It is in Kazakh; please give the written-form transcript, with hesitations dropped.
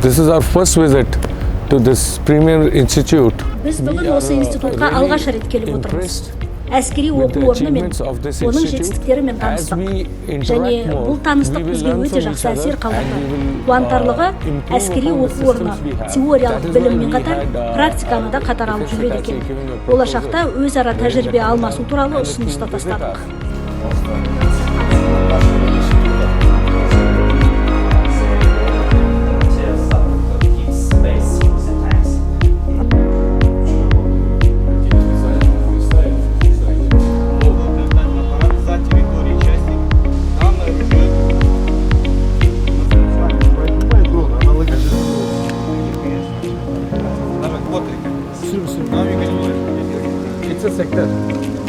This is our first visit to this premier institute. Біз бүгін осы институтқа алғаш рет келіп отырмыз. Әскери оқу орны мен оның жетістіктерімен таныстық. Және бұл таныстық бізге өте жақсы әсер қалдырды. Қуантарлығы, әскери оқу орны теориялық біліммен қатар практиканы да қатар алып жүреді екен. Болашақта өзара тәжірибе алмасу туралы ұсыныс та тастадық. It's a sector.